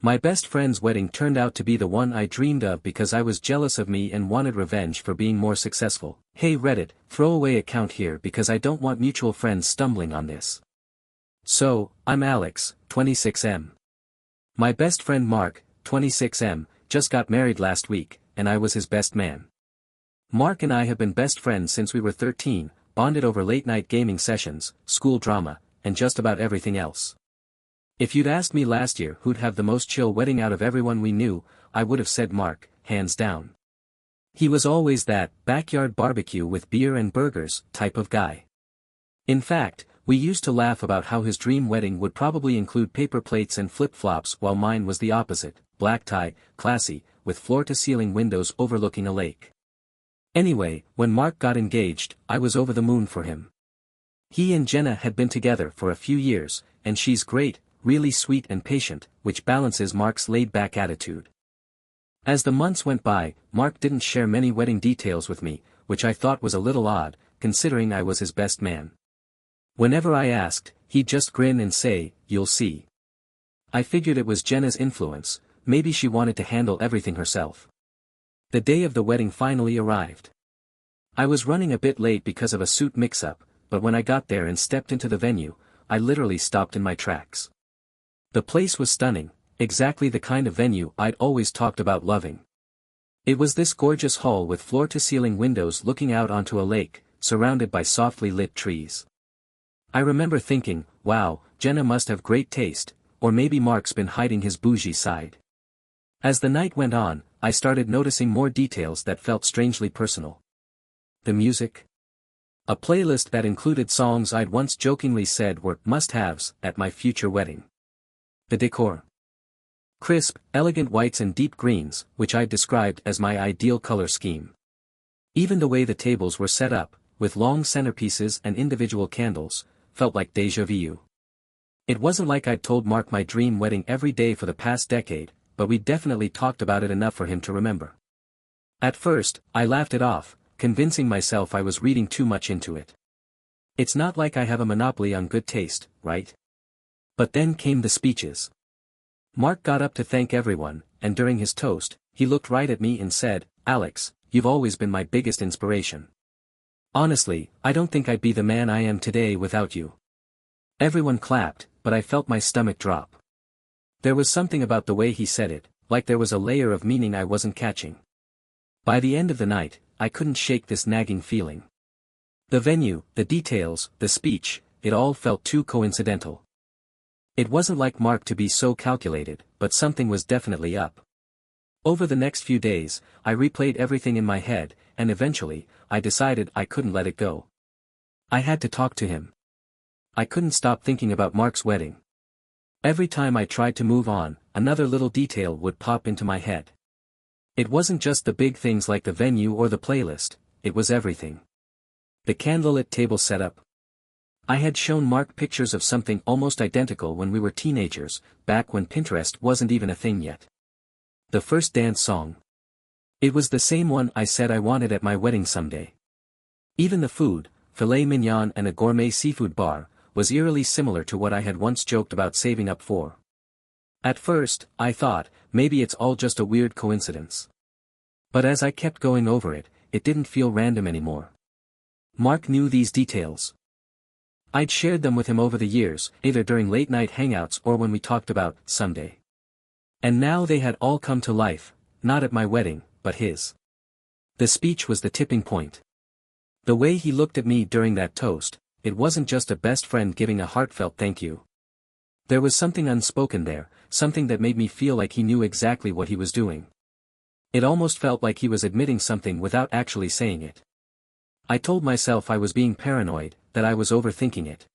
My best friend's wedding turned out to be the one I dreamed of because I was jealous of me and wanted revenge for being more successful. Hey Reddit, throwaway account here because I don't want mutual friends stumbling on this. So, I'm Alex, 26M. My best friend Mark, 26M, just got married last week, and I was his best man. Mark and I have been best friends since we were 13, bonded over late-night gaming sessions, school drama, and just about everything else. If you'd asked me last year who'd have the most chill wedding out of everyone we knew, I would have said Mark, hands down. He was always that backyard barbecue with beer and burgers type of guy. In fact, we used to laugh about how his dream wedding would probably include paper plates and flip-flops while mine was the opposite, black tie, classy, with floor-to-ceiling windows overlooking a lake. Anyway, when Mark got engaged, I was over the moon for him. He and Jenna had been together for a few years, and she's great, really sweet and patient, which balances Mark's laid-back attitude. As the months went by, Mark didn't share many wedding details with me, which I thought was a little odd, considering I was his best man. Whenever I asked, he'd just grin and say, "You'll see." I figured it was Jenna's influence, maybe she wanted to handle everything herself. The day of the wedding finally arrived. I was running a bit late because of a suit mix-up, but when I got there and stepped into the venue, I literally stopped in my tracks. The place was stunning, exactly the kind of venue I'd always talked about loving. It was this gorgeous hall with floor-to-ceiling windows looking out onto a lake, surrounded by softly lit trees. I remember thinking, wow, Jenna must have great taste, or maybe Mark's been hiding his bougie side. As the night went on, I started noticing more details that felt strangely personal. The music? A playlist that included songs I'd once jokingly said were must-haves at my future wedding. The decor. Crisp, elegant whites and deep greens, which I described as my ideal color scheme. Even the way the tables were set up, with long centerpieces and individual candles, felt like déjà vu. It wasn't like I'd told Mark my dream wedding every day for the past decade, but we definitely talked about it enough for him to remember. At first, I laughed it off, convincing myself I was reading too much into it. It's not like I have a monopoly on good taste, right? But then came the speeches. Mark got up to thank everyone, and during his toast, he looked right at me and said, "Alex, you've always been my biggest inspiration. Honestly, I don't think I'd be the man I am today without you." Everyone clapped, but I felt my stomach drop. There was something about the way he said it, like there was a layer of meaning I wasn't catching. By the end of the night, I couldn't shake this nagging feeling. The venue, the details, the speech, it all felt too coincidental. It wasn't like Mark to be so calculated, but something was definitely up. Over the next few days, I replayed everything in my head, and eventually, I decided I couldn't let it go. I had to talk to him. I couldn't stop thinking about Mark's wedding. Every time I tried to move on, another little detail would pop into my head. It wasn't just the big things like the venue or the playlist, it was everything. The candlelit table setup. I had shown Mark pictures of something almost identical when we were teenagers, back when Pinterest wasn't even a thing yet. The first dance song. It was the same one I said I wanted at my wedding someday. Even the food, filet mignon and a gourmet seafood bar, was eerily similar to what I had once joked about saving up for. At first, I thought, maybe it's all just a weird coincidence. But as I kept going over it, it didn't feel random anymore. Mark knew these details. I'd shared them with him over the years, either during late-night hangouts or when we talked about someday. And now they had all come to life, not at my wedding, but his. The speech was the tipping point. The way he looked at me during that toast, it wasn't just a best friend giving a heartfelt thank you. There was something unspoken there, something that made me feel like he knew exactly what he was doing. It almost felt like he was admitting something without actually saying it. I told myself I was being paranoid, that I was overthinking it.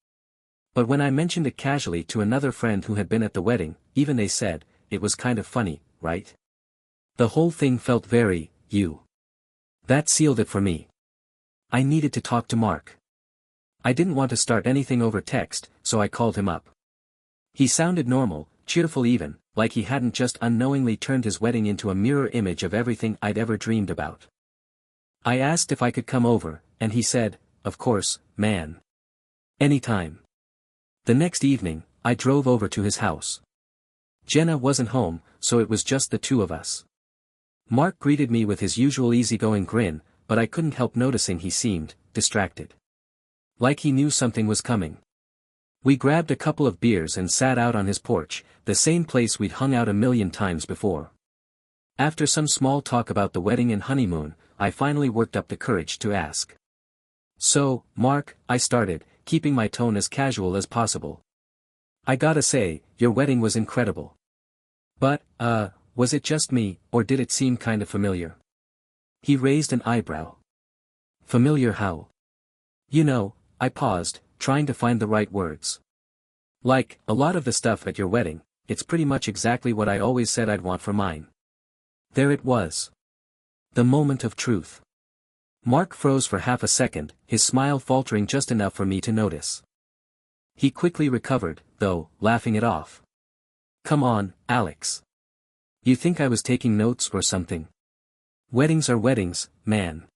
But when I mentioned it casually to another friend who had been at the wedding, even they said, it was kind of funny, right? The whole thing felt very, you. That sealed it for me. I needed to talk to Mark. I didn't want to start anything over text, so I called him up. He sounded normal, cheerful even, like he hadn't just unknowingly turned his wedding into a mirror image of everything I'd ever dreamed about. I asked if I could come over, and he said, "Of course, man. Anytime." The next evening, I drove over to his house. Jenna wasn't home, so it was just the two of us. Mark greeted me with his usual easygoing grin, but I couldn't help noticing he seemed distracted. Like he knew something was coming. We grabbed a couple of beers and sat out on his porch, the same place we'd hung out a million times before. After some small talk about the wedding and honeymoon, I finally worked up the courage to ask. "So, Mark," I started, keeping my tone as casual as possible. "I gotta say, your wedding was incredible. But, was it just me, or did it seem kinda familiar?" He raised an eyebrow. "Familiar how?" "You know," I paused, trying to find the right words. "Like, a lot of the stuff at your wedding, it's pretty much exactly what I always said I'd want for mine." There it was. The moment of truth. Mark froze for half a second, his smile faltering just enough for me to notice. He quickly recovered, though, laughing it off. "Come on, Alex. You think I was taking notes or something? Weddings are weddings, man.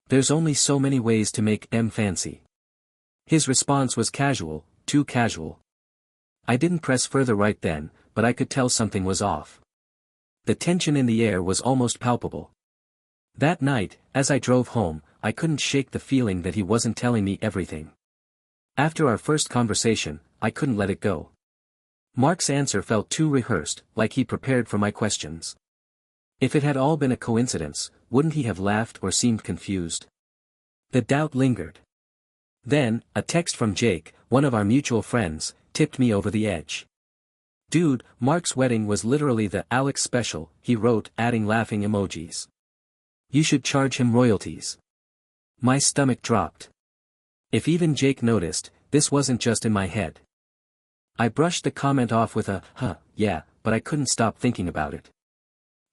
There's only so many ways to make them fancy." His response was casual, too casual. I didn't press further right then, but I could tell something was off. The tension in the air was almost palpable. That night, as I drove home, I couldn't shake the feeling that he wasn't telling me everything. After our first conversation, I couldn't let it go. Mark's answer felt too rehearsed, like he prepared for my questions. If it had all been a coincidence, wouldn't he have laughed or seemed confused? The doubt lingered. Then, a text from Jake, one of our mutual friends, tipped me over the edge. "Dude, Mark's wedding was literally the Alex special," he wrote, adding laughing emojis. "You should charge him royalties." My stomach dropped. If even Jake noticed, this wasn't just in my head. I brushed the comment off with a, yeah, but I couldn't stop thinking about it.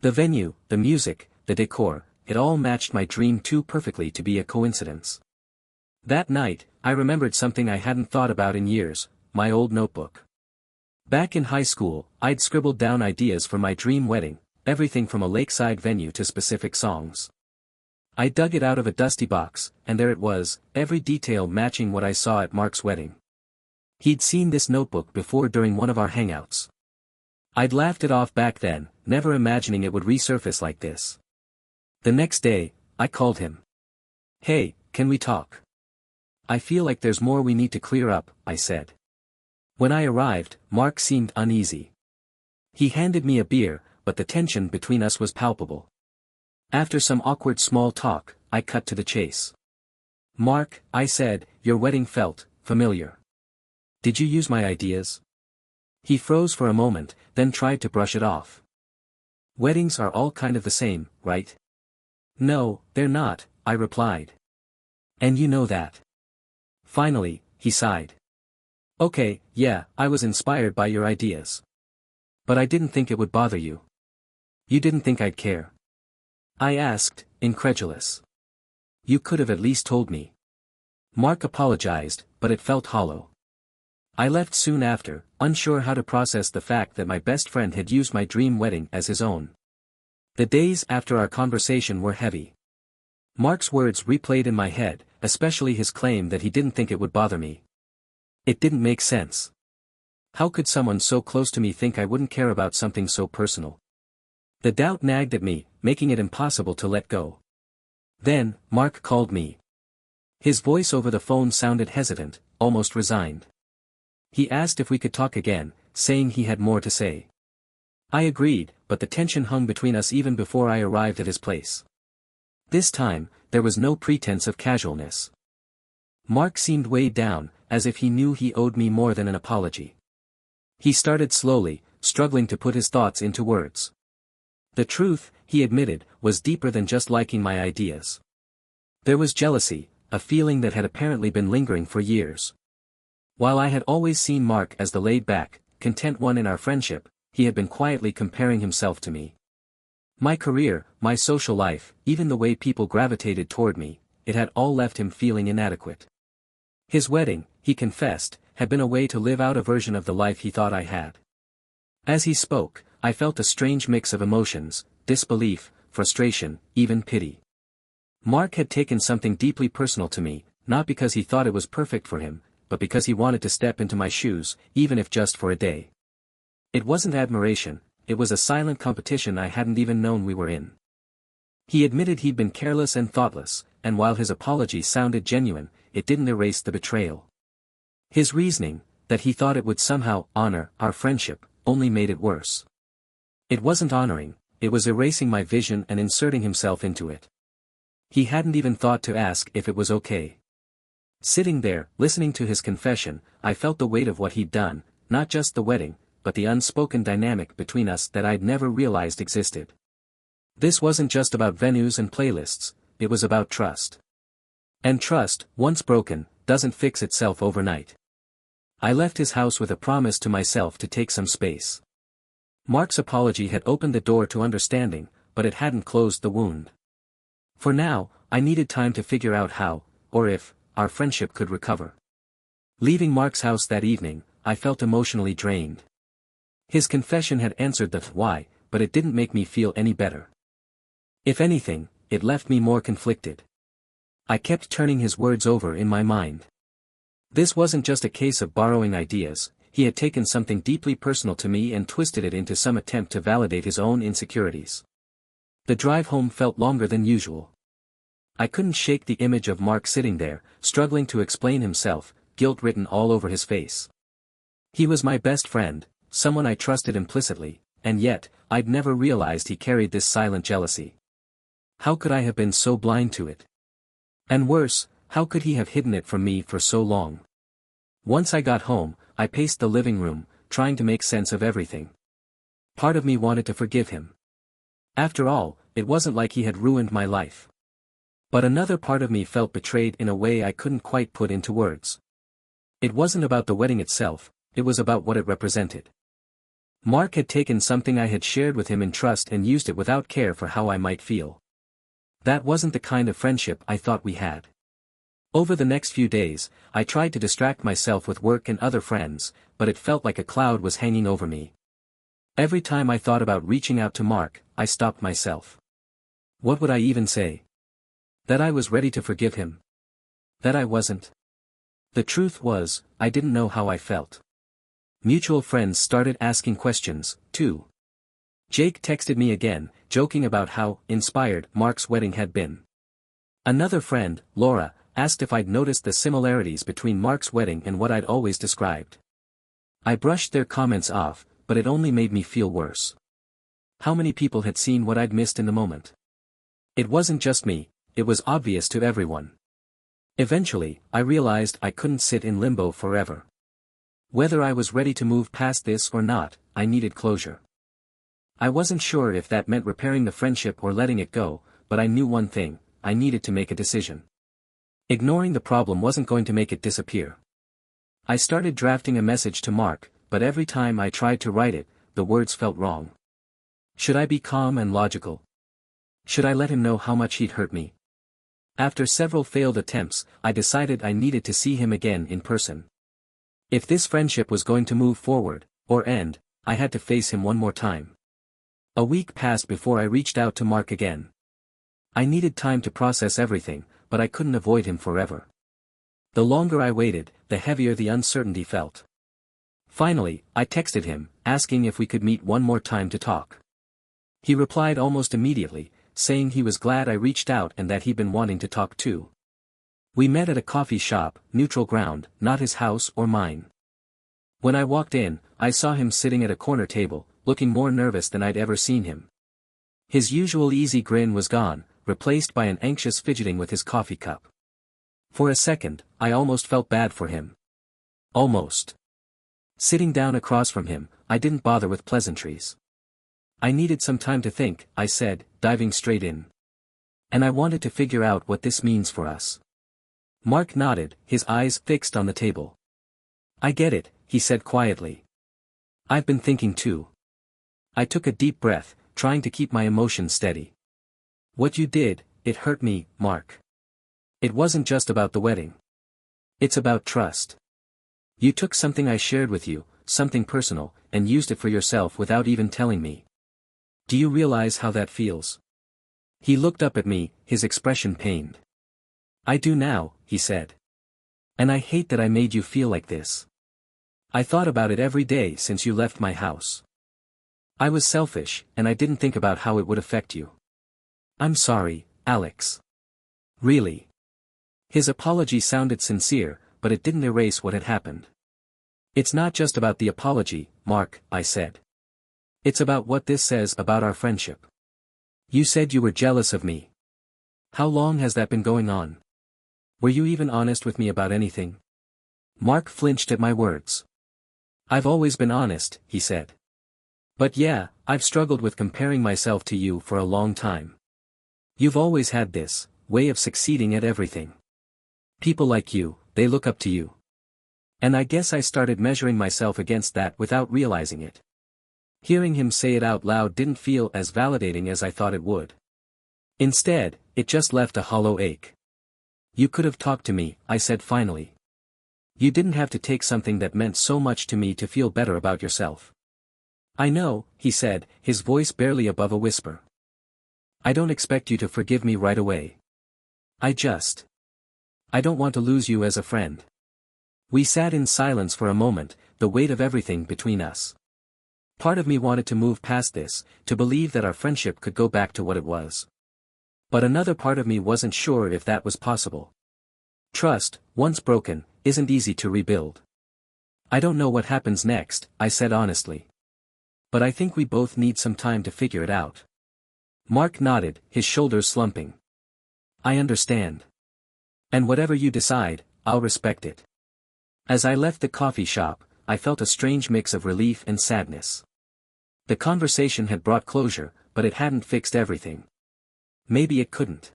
The venue, the music, the decor, it all matched my dream too perfectly to be a coincidence. That night, I remembered something I hadn't thought about in years, my old notebook. Back in high school, I'd scribbled down ideas for my dream wedding, everything from a lakeside venue to specific songs. I dug it out of a dusty box, and there it was, every detail matching what I saw at Mark's wedding. He'd seen this notebook before during one of our hangouts. I'd laughed it off back then, never imagining it would resurface like this. The next day, I called him. "Hey, can we talk? I feel like there's more we need to clear up," I said. When I arrived, Mark seemed uneasy. He handed me a beer, but the tension between us was palpable. After some awkward small talk, I cut to the chase. "Mark," I said, "your wedding felt familiar. Did you use my ideas?" He froze for a moment, then tried to brush it off. "Weddings are all kind of the same, right?" "No, they're not," I replied. "And you know that." Finally, he sighed. "Okay, yeah, I was inspired by your ideas. But I didn't think it would bother you. You didn't think I'd care?" I asked, incredulous. "You could have at least told me." Mark apologized, but it felt hollow. I left soon after, unsure how to process the fact that my best friend had used my dream wedding as his own. The days after our conversation were heavy. Mark's words replayed in my head, especially his claim that he didn't think it would bother me. It didn't make sense. How could someone so close to me think I wouldn't care about something so personal? The doubt nagged at me, making it impossible to let go. Then, Mark called me. His voice over the phone sounded hesitant, almost resigned. He asked if we could talk again, saying he had more to say. I agreed, but the tension hung between us even before I arrived at his place. This time, there was no pretense of casualness. Mark seemed weighed down, as if he knew he owed me more than an apology. He started slowly, struggling to put his thoughts into words. The truth, he admitted, was deeper than just liking my ideas. There was jealousy, a feeling that had apparently been lingering for years. While I had always seen Mark as the laid-back, content one in our friendship, he had been quietly comparing himself to me. My career, my social life, even the way people gravitated toward me, it had all left him feeling inadequate. His wedding, he confessed, had been a way to live out a version of the life he thought I had. As he spoke, I felt a strange mix of emotions, disbelief, frustration, even pity. Mark had taken something deeply personal to me, not because he thought it was perfect for him, but because he wanted to step into my shoes, even if just for a day. It wasn't admiration, it was a silent competition I hadn't even known we were in. He admitted he'd been careless and thoughtless, and while his apology sounded genuine, it didn't erase the betrayal. His reasoning, that he thought it would somehow honor our friendship, only made it worse. It wasn't honoring, it was erasing my vision and inserting himself into it. He hadn't even thought to ask if it was okay. Sitting there, listening to his confession, I felt the weight of what he'd done, not just the wedding, but the unspoken dynamic between us that I'd never realized existed. This wasn't just about venues and playlists, it was about trust. And trust, once broken, doesn't fix itself overnight. I left his house with a promise to myself to take some space. Mark's apology had opened the door to understanding, but it hadn't closed the wound. For now, I needed time to figure out how, or if, our friendship could recover. Leaving Mark's house that evening, I felt emotionally drained. His confession had answered the why, but it didn't make me feel any better. If anything, it left me more conflicted. I kept turning his words over in my mind. This wasn't just a case of borrowing ideas, he had taken something deeply personal to me and twisted it into some attempt to validate his own insecurities. The drive home felt longer than usual. I couldn't shake the image of Mark sitting there, struggling to explain himself, guilt written all over his face. He was my best friend, someone I trusted implicitly, and yet, I'd never realized he carried this silent jealousy. How could I have been so blind to it? And worse, how could he have hidden it from me for so long? Once I got home, I paced the living room, trying to make sense of everything. Part of me wanted to forgive him. After all, it wasn't like he had ruined my life. But another part of me felt betrayed in a way I couldn't quite put into words. It wasn't about the wedding itself, it was about what it represented. Mark had taken something I had shared with him in trust and used it without care for how I might feel. That wasn't the kind of friendship I thought we had. Over the next few days, I tried to distract myself with work and other friends, but it felt like a cloud was hanging over me. Every time I thought about reaching out to Mark, I stopped myself. What would I even say? That I was ready to forgive him? That I wasn't? The truth was, I didn't know how I felt. Mutual friends started asking questions, too. Jake texted me again, joking about how inspired Mark's wedding had been. Another friend, Laura, asked if I'd noticed the similarities between Mark's wedding and what I'd always described. I brushed their comments off, but it only made me feel worse. How many people had seen what I'd missed in the moment? It wasn't just me, it was obvious to everyone. Eventually, I realized I couldn't sit in limbo forever. Whether I was ready to move past this or not, I needed closure. I wasn't sure if that meant repairing the friendship or letting it go, but I knew one thing, I needed to make a decision. Ignoring the problem wasn't going to make it disappear. I started drafting a message to Mark, but every time I tried to write it, the words felt wrong. Should I be calm and logical? Should I let him know how much he'd hurt me? After several failed attempts, I decided I needed to see him again in person. If this friendship was going to move forward, or end, I had to face him one more time. A week passed before I reached out to Mark again. I needed time to process everything, but I couldn't avoid him forever. The longer I waited, the heavier the uncertainty felt. Finally, I texted him, asking if we could meet one more time to talk. He replied almost immediately, saying he was glad I reached out and that he'd been wanting to talk too. We met at a coffee shop, neutral ground, not his house or mine. When I walked in, I saw him sitting at a corner table, looking more nervous than I'd ever seen him. His usual easy grin was gone, replaced by an anxious fidgeting with his coffee cup. For a second, I almost felt bad for him. Almost. Sitting down across from him, I didn't bother with pleasantries. I needed some time to think, I said, diving straight in. And I wanted to figure out what this means for us. Mark nodded, his eyes fixed on the table. I get it, he said quietly. I've been thinking too. I took a deep breath, trying to keep my emotions steady. What you did, it hurt me, Mark. It wasn't just about the wedding. It's about trust. You took something I shared with you, something personal, and used it for yourself without even telling me. Do you realize how that feels? He looked up at me, his expression pained. I do now, he said. And I hate that I made you feel like this. I thought about it every day since you left my house. I was selfish, and I didn't think about how it would affect you. I'm sorry, Alex. Really. His apology sounded sincere, but it didn't erase what had happened. It's not just about the apology, Mark, I said. It's about what this says about our friendship. You said you were jealous of me. How long has that been going on? Were you even honest with me about anything? Mark flinched at my words. I've always been honest, he said. But yeah, I've struggled with comparing myself to you for a long time. You've always had this way of succeeding at everything. People like you, they look up to you. And I guess I started measuring myself against that without realizing it. Hearing him say it out loud didn't feel as validating as I thought it would. Instead, it just left a hollow ache. You could have talked to me, I said finally. You didn't have to take something that meant so much to me to feel better about yourself. I know, he said, his voice barely above a whisper. I don't expect you to forgive me right away. I don't want to lose you as a friend. We sat in silence for a moment, the weight of everything between us. Part of me wanted to move past this, to believe that our friendship could go back to what it was. But another part of me wasn't sure if that was possible. Trust, once broken, isn't easy to rebuild. I don't know what happens next, I said honestly. But I think we both need some time to figure it out. Mark nodded, his shoulders slumping. I understand. And whatever you decide, I'll respect it. As I left the coffee shop, I felt a strange mix of relief and sadness. The conversation had brought closure, but it hadn't fixed everything. Maybe it couldn't.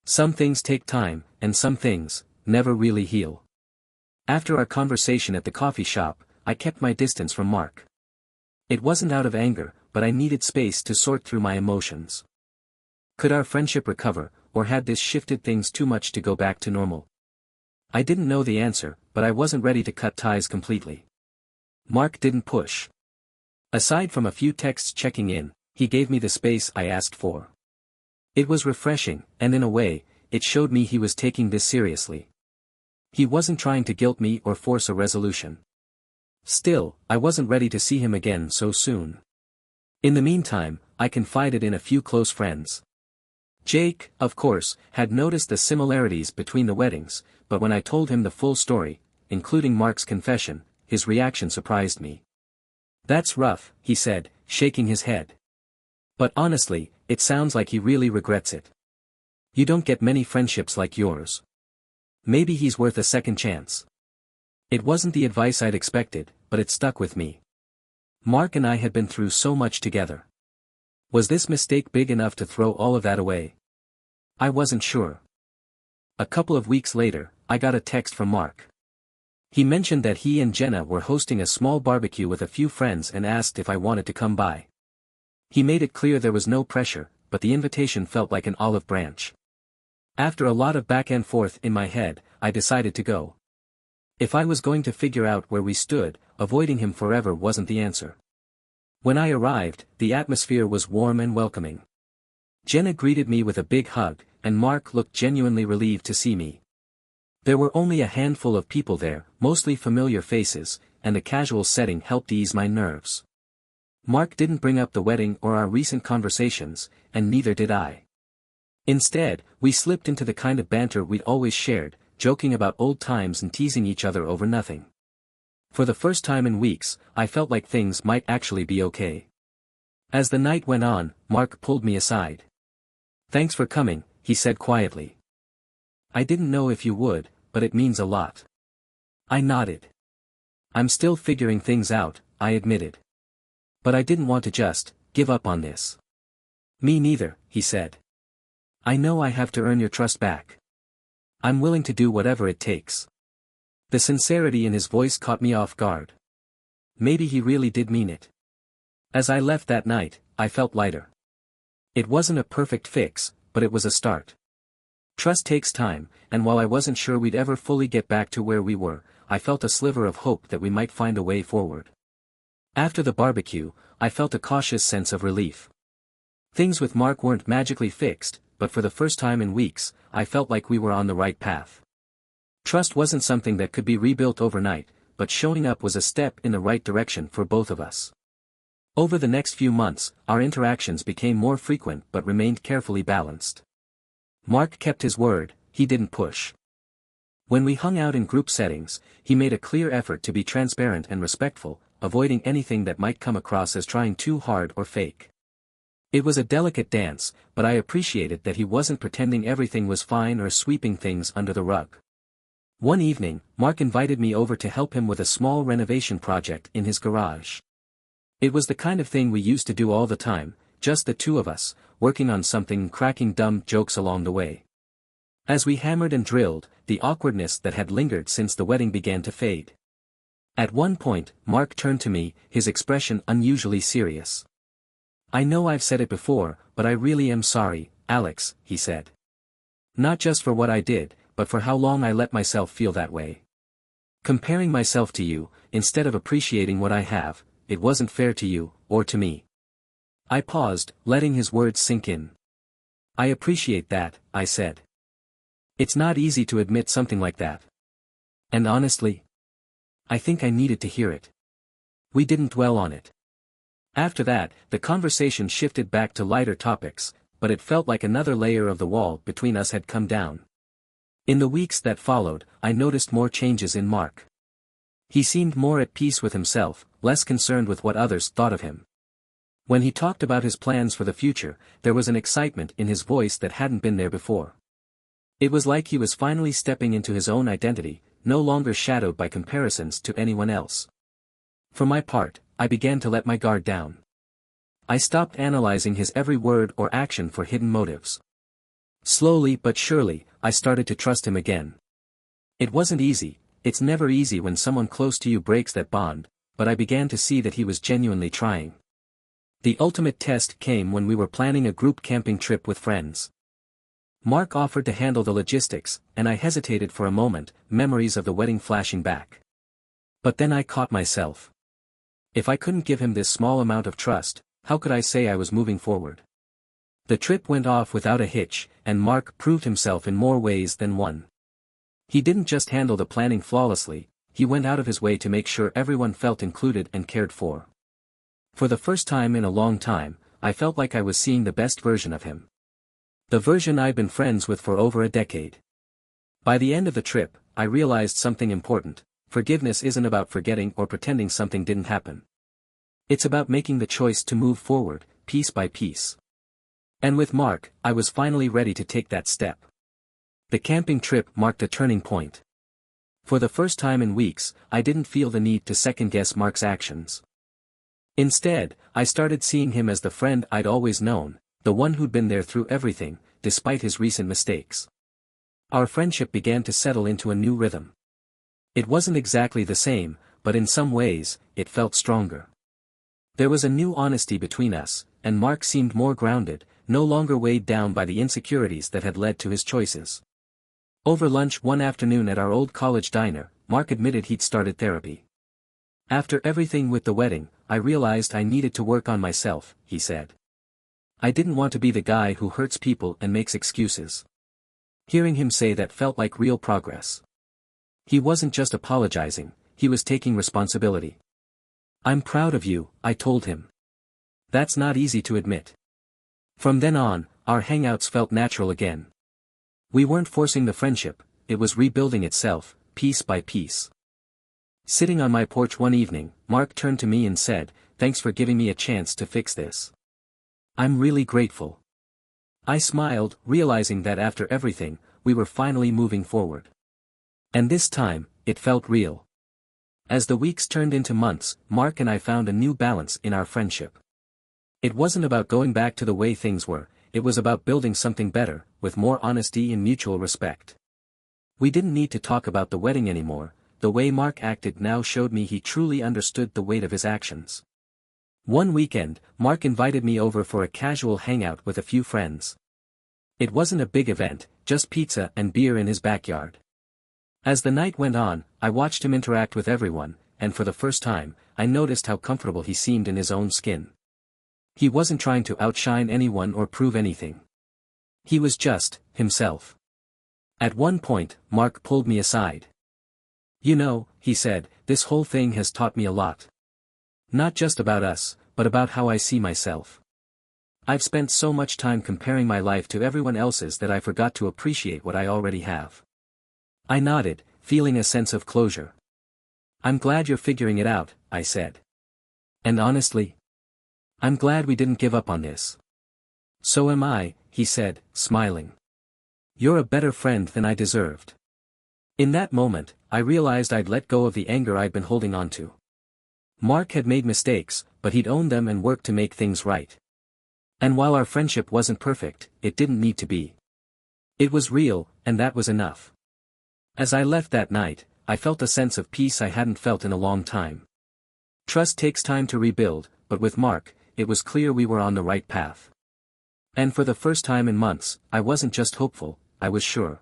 Some things take time, and some things never really heal. After our conversation at the coffee shop, I kept my distance from Mark. It wasn't out of anger, but I needed space to sort through my emotions. Could our friendship recover, or had this shifted things too much to go back to normal? I didn't know the answer, but I wasn't ready to cut ties completely. Mark didn't push. Aside from a few texts checking in, he gave me the space I asked for. It was refreshing, and in a way, it showed me he was taking this seriously. He wasn't trying to guilt me or force a resolution. Still, I wasn't ready to see him again so soon. In the meantime, I confided in a few close friends. Jake, of course, had noticed the similarities between the weddings, but when I told him the full story, including Mark's confession, his reaction surprised me. That's rough, he said, shaking his head. But honestly, it sounds like he really regrets it. You don't get many friendships like yours. Maybe he's worth a second chance. It wasn't the advice I'd expected, but it stuck with me. Mark and I had been through so much together. Was this mistake big enough to throw all of that away? I wasn't sure. A couple of weeks later, I got a text from Mark. He mentioned that he and Jenna were hosting a small barbecue with a few friends and asked if I wanted to come by. He made it clear there was no pressure, but the invitation felt like an olive branch. After a lot of back and forth in my head, I decided to go. If I was going to figure out where we stood, avoiding him forever wasn't the answer. When I arrived, the atmosphere was warm and welcoming. Jenna greeted me with a big hug, and Mark looked genuinely relieved to see me. There were only a handful of people there, mostly familiar faces, and the casual setting helped ease my nerves. Mark didn't bring up the wedding or our recent conversations, and neither did I. Instead, we slipped into the kind of banter we'd always shared, joking about old times and teasing each other over nothing. For the first time in weeks, I felt like things might actually be okay. As the night went on, Mark pulled me aside. Thanks for coming, he said quietly. I didn't know if you would, but it means a lot. I nodded. I'm still figuring things out, I admitted. But I didn't want to just give up on this. Me neither, he said. I know I have to earn your trust back. I'm willing to do whatever it takes. The sincerity in his voice caught me off guard. Maybe he really did mean it. As I left that night, I felt lighter. It wasn't a perfect fix, but it was a start. Trust takes time, and while I wasn't sure we'd ever fully get back to where we were, I felt a sliver of hope that we might find a way forward. After the barbecue, I felt a cautious sense of relief. Things with Mark weren't magically fixed, but for the first time in weeks, I felt like we were on the right path. Trust wasn't something that could be rebuilt overnight, but showing up was a step in the right direction for both of us. Over the next few months, our interactions became more frequent but remained carefully balanced. Mark kept his word, he didn't push. When we hung out in group settings, he made a clear effort to be transparent and respectful, avoiding anything that might come across as trying too hard or fake. It was a delicate dance, but I appreciated that he wasn't pretending everything was fine or sweeping things under the rug. One evening, Mark invited me over to help him with a small renovation project in his garage. It was the kind of thing we used to do all the time, just the two of us, working on something and cracking dumb jokes along the way. As we hammered and drilled, the awkwardness that had lingered since the wedding began to fade. At one point, Mark turned to me, his expression unusually serious. "I know I've said it before, but I really am sorry, Alex," he said. "Not just for what I did, but for how long I let myself feel that way. Comparing myself to you, instead of appreciating what I have, it wasn't fair to you, or to me." I paused, letting his words sink in. "I appreciate that," I said. "It's not easy to admit something like that. And honestly, I think I needed to hear it." We didn't dwell on it. After that, the conversation shifted back to lighter topics, but it felt like another layer of the wall between us had come down. In the weeks that followed, I noticed more changes in Mark. He seemed more at peace with himself, less concerned with what others thought of him. When he talked about his plans for the future, there was an excitement in his voice that hadn't been there before. It was like he was finally stepping into his own identity, no longer shadowed by comparisons to anyone else. For my part, I began to let my guard down. I stopped analyzing his every word or action for hidden motives. Slowly but surely, I started to trust him again. It wasn't easy, it's never easy when someone close to you breaks that bond, but I began to see that he was genuinely trying. The ultimate test came when we were planning a group camping trip with friends. Mark offered to handle the logistics, and I hesitated for a moment, memories of the wedding flashing back. But then I caught myself. If I couldn't give him this small amount of trust, how could I say I was moving forward? The trip went off without a hitch, and Mark proved himself in more ways than one. He didn't just handle the planning flawlessly, he went out of his way to make sure everyone felt included and cared for. For the first time in a long time, I felt like I was seeing the best version of him. The version I'd been friends with for over a decade. By the end of the trip, I realized something important. Forgiveness isn't about forgetting or pretending something didn't happen. It's about making the choice to move forward, piece by piece. And with Mark, I was finally ready to take that step. The camping trip marked a turning point. For the first time in weeks, I didn't feel the need to second-guess Mark's actions. Instead, I started seeing him as the friend I'd always known, the one who'd been there through everything, despite his recent mistakes. Our friendship began to settle into a new rhythm. It wasn't exactly the same, but in some ways, it felt stronger. There was a new honesty between us, and Mark seemed more grounded, no longer weighed down by the insecurities that had led to his choices. Over lunch one afternoon at our old college diner, Mark admitted he'd started therapy. "After everything with the wedding, I realized I needed to work on myself," he said. "I didn't want to be the guy who hurts people and makes excuses." Hearing him say that felt like real progress. He wasn't just apologizing, he was taking responsibility. "I'm proud of you," I told him. "That's not easy to admit." From then on, our hangouts felt natural again. We weren't forcing the friendship, it was rebuilding itself, piece by piece. Sitting on my porch one evening, Mark turned to me and said, "Thanks for giving me a chance to fix this. I'm really grateful." I smiled, realizing that after everything, we were finally moving forward. And this time, it felt real. As the weeks turned into months, Mark and I found a new balance in our friendship. It wasn't about going back to the way things were, it was about building something better, with more honesty and mutual respect. We didn't need to talk about the wedding anymore, the way Mark acted now showed me he truly understood the weight of his actions. One weekend, Mark invited me over for a casual hangout with a few friends. It wasn't a big event, just pizza and beer in his backyard. As the night went on, I watched him interact with everyone, and for the first time, I noticed how comfortable he seemed in his own skin. He wasn't trying to outshine anyone or prove anything. He was just himself. At one point, Mark pulled me aside. "You know, he said, this whole thing has taught me a lot. Not just about us, but about how I see myself. I've spent so much time comparing my life to everyone else's that I forgot to appreciate what I already have. I nodded, feeling a sense of closure. I'm glad you're figuring it out, I said. And honestly, I'm glad we didn't give up on this. So am I, he said, smiling. You're a better friend than I deserved. In that moment, I realized I'd let go of the anger I'd been holding on to. Mark had made mistakes, but he'd owned them and worked to make things right. And while our friendship wasn't perfect, it didn't need to be. It was real, and that was enough. As I left that night, I felt a sense of peace I hadn't felt in a long time. Trust takes time to rebuild, but with Mark, it was clear we were on the right path. And for the first time in months, I wasn't just hopeful, I was sure.